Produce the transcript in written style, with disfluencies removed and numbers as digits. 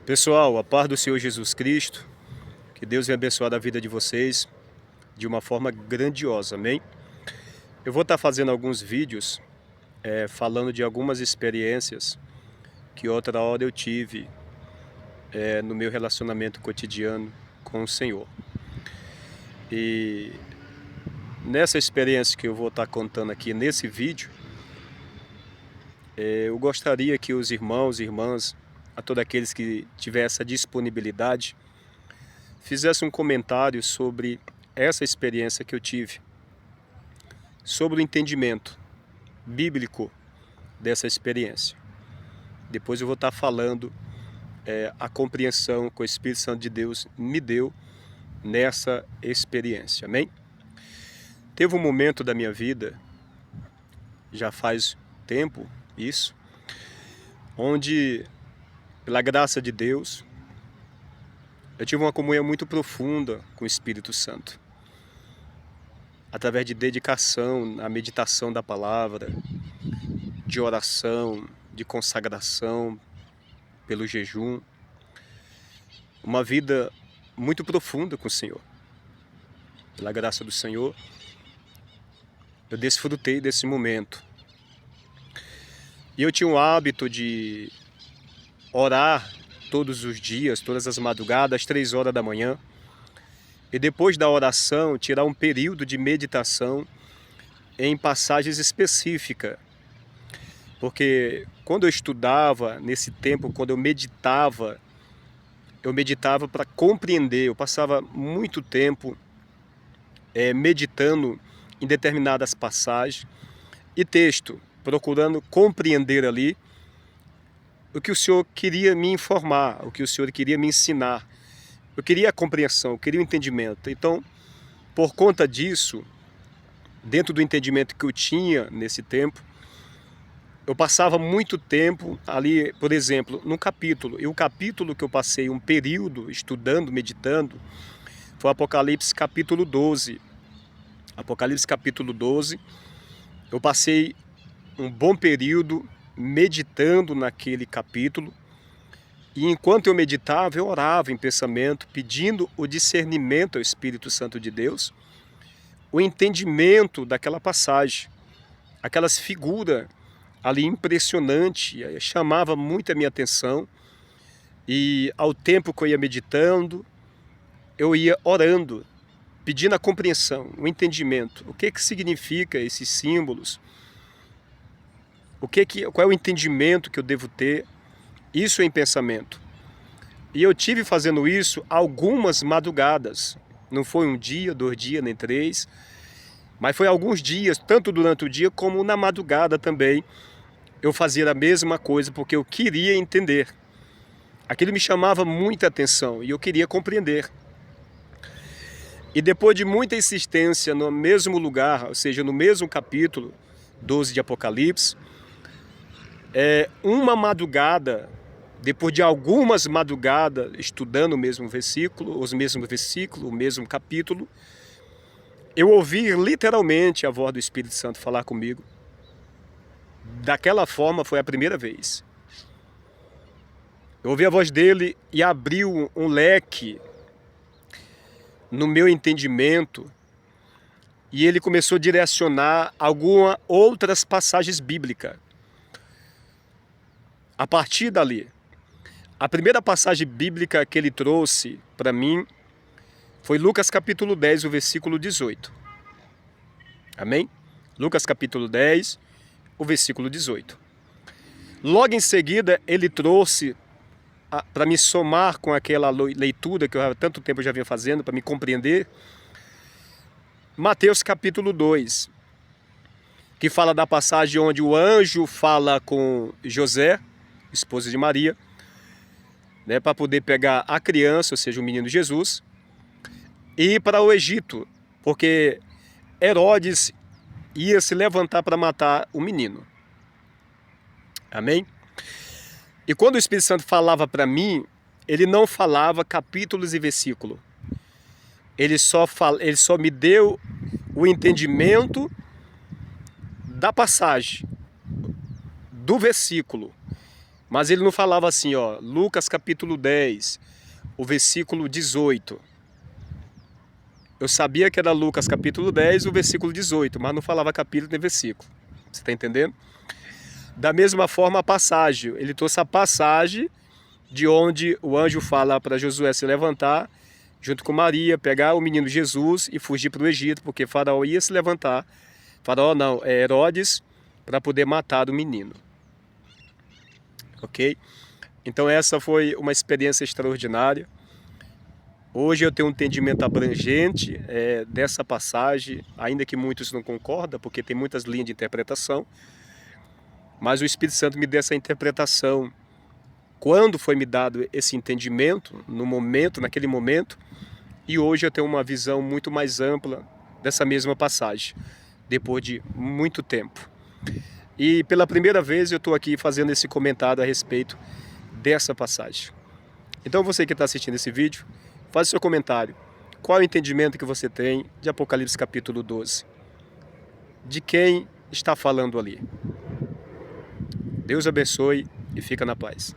Pessoal, a paz do Senhor Jesus Cristo, que Deus venha abençoar a vida de vocês de uma forma grandiosa, amém? Eu vou estar fazendo alguns vídeos falando de algumas experiências que outra hora eu tive no meu relacionamento cotidiano com o Senhor. E nessa experiência que eu vou estar contando aqui nesse vídeo, eu gostaria que os irmãos e irmãs, a todos aqueles que tiverem essa disponibilidade, fizessem um comentário sobre essa experiência que eu tive, sobre o entendimento bíblico dessa experiência. Depois eu vou estar falando a compreensão que o Espírito Santo de Deus me deu nessa experiência, amém? Teve um momento da minha vida, já faz tempo isso, onde, pela graça de Deus, eu tive uma comunhão muito profunda com o Espírito Santo. Através de dedicação à meditação da palavra, de oração, de consagração, pelo jejum. Uma vida muito profunda com o Senhor. Pela graça do Senhor, eu desfrutei desse momento. E eu tinha o hábito de orar todos os dias, todas as madrugadas, às 3 horas da manhã. E depois da oração, tirar um período de meditação em passagens específicas. Porque quando eu estudava, nesse tempo, quando eu meditava para compreender. Eu passava muito tempo meditando em determinadas passagens e texto, procurando compreender ali o que o Senhor queria me informar, o que o Senhor queria me ensinar. Eu queria a compreensão, eu queria o entendimento. Então, por conta disso, dentro do entendimento que eu tinha nesse tempo, eu passava muito tempo ali, por exemplo, num capítulo. E o capítulo que eu passei um período estudando, meditando, foi Apocalipse capítulo 12. Apocalipse capítulo 12, eu passei um bom período meditando naquele capítulo. E enquanto eu meditava, eu orava em pensamento, pedindo o discernimento ao Espírito Santo de Deus, o entendimento daquela passagem, aquelas figuras ali impressionante, chamava muito a minha atenção. E ao tempo que eu ia meditando, eu ia orando, pedindo a compreensão, o entendimento. O que significa esses símbolos? Qual é o entendimento que eu devo ter? Isso em pensamento. E eu tive fazendo isso algumas madrugadas. Não foi um dia, 2 dias, nem 3. Mas foi alguns dias, tanto durante o dia como na madrugada também. Eu fazia a mesma coisa porque eu queria entender. Aquilo me chamava muita atenção e eu queria compreender. E depois de muita insistência no mesmo lugar, ou seja, no mesmo capítulo 12 de Apocalipse, uma madrugada, depois de algumas madrugadas estudando o mesmo versículo, o mesmo capítulo, eu ouvi literalmente a voz do Espírito Santo falar comigo. Daquela forma foi a primeira vez. Eu ouvi a voz dele e abriu um leque no meu entendimento, e ele começou a direcionar algumas outras passagens bíblicas. A partir dali, a primeira passagem bíblica que ele trouxe para mim foi Lucas capítulo 10, o versículo 18. Amém? Lucas capítulo 10, o versículo 18. Logo em seguida, ele trouxe, para me somar com aquela leitura que eu há tanto tempo já vinha fazendo, para me compreender, Mateus capítulo 2, que fala da passagem onde o anjo fala com José, esposa de Maria, para poder pegar a criança, ou seja, o menino Jesus, e ir para o Egito, porque Herodes ia se levantar para matar o menino. Amém? E quando o Espírito Santo falava para mim, ele não falava capítulos e versículos. Ele só me deu o entendimento da passagem, do versículo. Mas ele não falava assim, ó, Lucas capítulo 10, o versículo 18. Eu sabia que era Lucas capítulo 10, o versículo 18, mas não falava capítulo nem versículo. Você está entendendo? Da mesma forma a passagem. Ele trouxe a passagem de onde o anjo fala para Josué se levantar, junto com Maria, pegar o menino Jesus e fugir para o Egito, porque Faraó ia se levantar. Faraó não, é Herodes, para poder matar o menino. Ok? Então essa foi uma experiência extraordinária. Hoje eu tenho um entendimento abrangente dessa passagem, ainda que muitos não concordam, porque tem muitas linhas de interpretação, mas o Espírito Santo me deu essa interpretação. Quando foi me dado esse entendimento, no momento, naquele momento, e hoje eu tenho uma visão muito mais ampla dessa mesma passagem, depois de muito tempo. E pela primeira vez eu estou aqui fazendo esse comentário a respeito dessa passagem. Então você que está assistindo esse vídeo, faz o seu comentário. Qual é o entendimento que você tem de Apocalipse capítulo 12? De quem está falando ali? Deus abençoe e fica na paz.